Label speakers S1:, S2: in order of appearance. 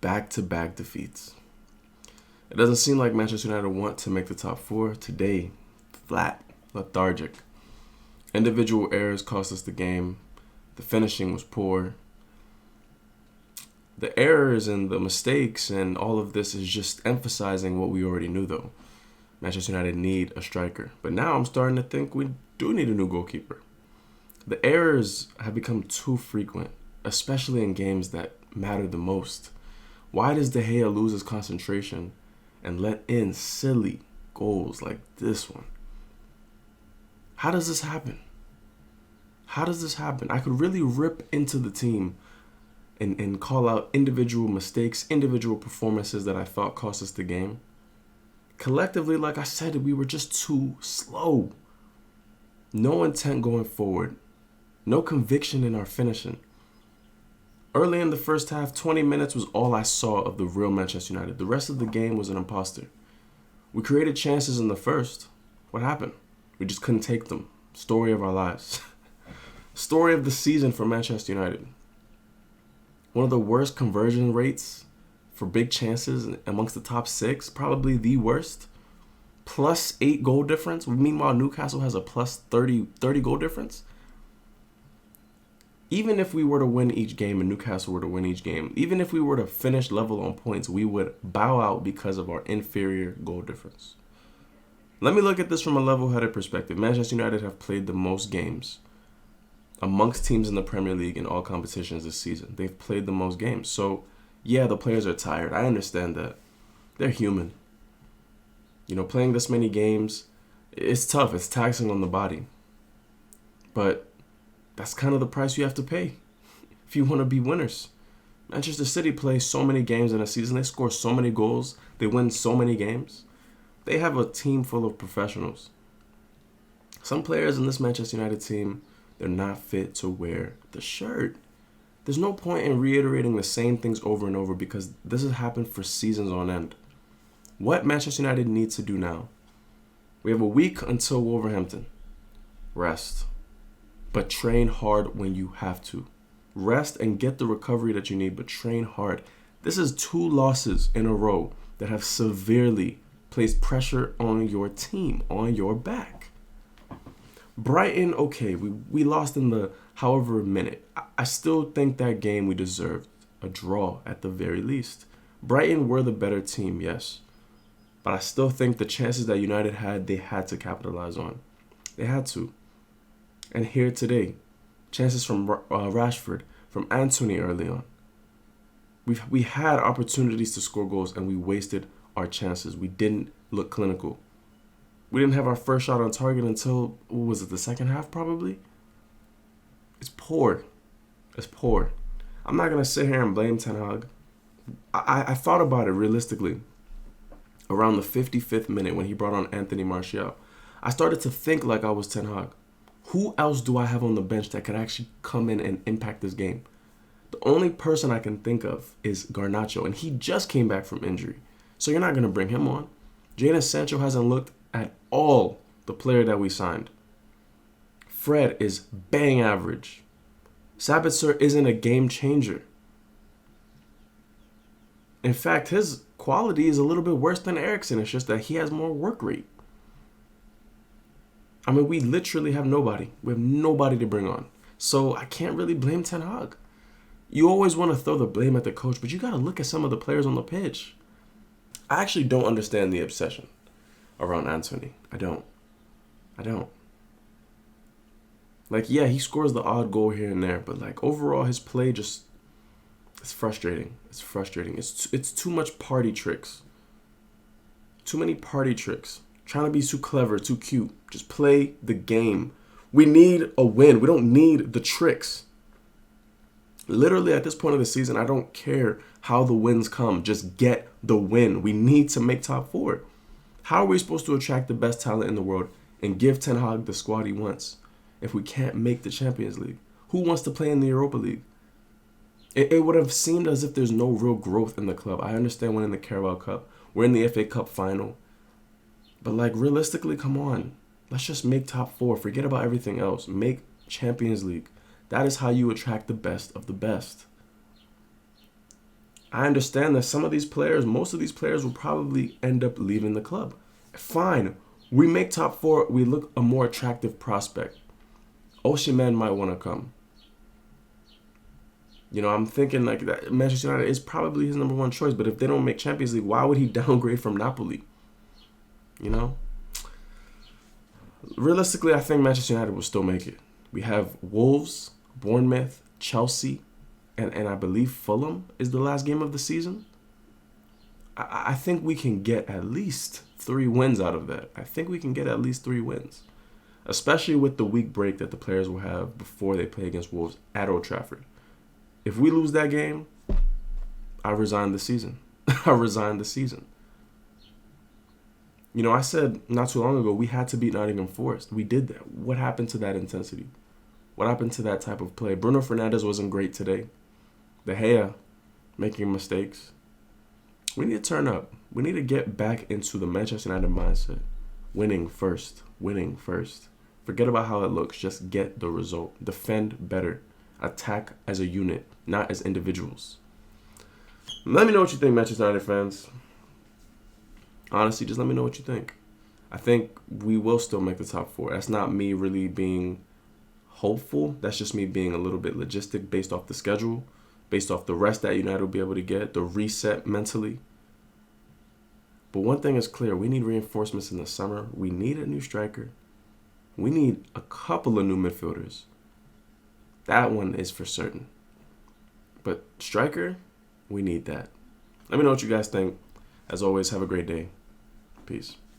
S1: back-to-back defeats. It doesn't seem like Manchester United want to make the top four today. Flat, lethargic. Individual errors cost us the game. The finishing was poor. The errors and the mistakes and all of this is just emphasizing what we already knew, though. Manchester United need a striker. But now I'm starting to think we do need a new goalkeeper. The errors have become too frequent, especially in games that matter the most. Why does De Gea lose his concentration and let in silly goals like this one? How does this happen? How does this happen? I could really rip into the team and call out individual mistakes, individual performances that I thought cost us the game. Collectively, like I said, we were just too slow. No intent going forward. No conviction in our finishing. Early in the first half, 20 minutes was all I saw of the real Manchester United. The rest of the game was an imposter. We created chances in the first. What happened? We just couldn't take them. Story of our lives. Story of the season for Manchester United. One of the worst conversion rates for big chances amongst the top six. Probably the worst. +8 goal difference. Meanwhile, Newcastle has a +30 goal difference. Even if we were to win each game and Newcastle were to win each game, even if we were to finish level on points, we would bow out because of our inferior goal difference. Let me look at this from a level-headed perspective. Manchester United have played the most games amongst teams in the Premier League in all competitions this season. They've played the most games. So, yeah, the players are tired. I understand that. They're human. You know, playing this many games, it's tough. It's taxing on the body. But that's kind of the price you have to pay if you want to be winners. Manchester City plays so many games in a season. They score so many goals. They win so many games. They have a team full of professionals. Some players in this Manchester United team, they're not fit to wear the shirt. There's no point in reiterating the same things over and over because this has happened for seasons on end. What Manchester United needs to do now? We have a week until Wolverhampton. Rest. But train hard when you have to. Rest and get the recovery that you need, but train hard. This is 2 losses in a row that have severely placed pressure on your team, on your back. Brighton, okay, we lost in the however minute. I still think that game we deserved a draw at the very least. Brighton were the better team, yes. But I still think the chances that United had, they had to capitalize on. They had to. And here today, chances from Rashford, from Anthony early on. We had opportunities to score goals and we wasted our chances. We didn't look clinical. We didn't have our first shot on target until, what was it, the second half probably? It's poor. It's poor. I'm not going to sit here and blame Ten Hag. I thought about it realistically. Around the 55th minute when he brought on Anthony Martial, I started to think like I was Ten Hag. Who else do I have on the bench that could actually come in and impact this game? The only person I can think of is Garnacho, and he just came back from injury. So you're not going to bring him on. Jadon Sancho hasn't looked at all the player that we signed. Fred is bang average. Sabitzer isn't a game changer. In fact, his quality is a little bit worse than Eriksen. It's just that he has more work rate. I mean, we literally have nobody. We have nobody to bring on. So I can't really blame Ten Hag. You always want to throw the blame at the coach, but you got to look at some of the players on the pitch. I actually don't understand the obsession around Anthony. I don't. Like, yeah, he scores the odd goal here and there, but like overall his play just, it's frustrating. It's frustrating. It's too much party tricks. Too many party tricks. Trying to be too clever, too cute. Just play the game. We need a win. We don't need the tricks. Literally at this point of the season, I don't care how the wins come. Just get the win. We need to make top 4. How are we supposed to attract the best talent in the world and give Ten Hag the squad he wants if we can't make the Champions League? Who wants to play in the Europa League? It would have seemed as if there's no real growth in the club. I understand winning the Carabao Cup. We're in the FA Cup final. But like realistically, come on. Let's just make top 4. Forget about everything else. Make Champions League. That is how you attract the best of the best. I understand that some of these players, most of these players will probably end up leaving the club. Fine. We make top 4. We look a more attractive prospect. Osimhen might want to come. I'm thinking like that Manchester United is probably his number 1 choice. But if they don't make Champions League, why would he downgrade from Napoli? Realistically, I think Manchester United will still make it. We have Wolves, Bournemouth, Chelsea, and I believe Fulham is the last game of the season. I think we can get at least 3 wins out of that. I think we can get at least 3 wins. Especially with the week break that the players will have before they play against Wolves at Old Trafford. If we lose that game, I resign the season. I resign the season. I said not too long ago we had to beat Nottingham Forest. We did that. What happened to that intensity? What happened to that type of play? Bruno Fernandes wasn't great today. De Gea making mistakes. We need to turn up. We need to get back into the Manchester United mindset. Winning first. Winning first. Forget about how it looks. Just get the result. Defend better. Attack as a unit, not as individuals. Let me know what you think, Manchester United fans. Honestly, just let me know what you think. I think we will still make the top 4. That's not me really being hopeful. That's just me being a little bit logistic based off the schedule, based off the rest that United will be able to get, the reset mentally. But one thing is clear. We need reinforcements in the summer. We need a new striker. We need a couple of new midfielders. That one is for certain. But striker, we need that. Let me know what you guys think. As always, have a great day. Peace.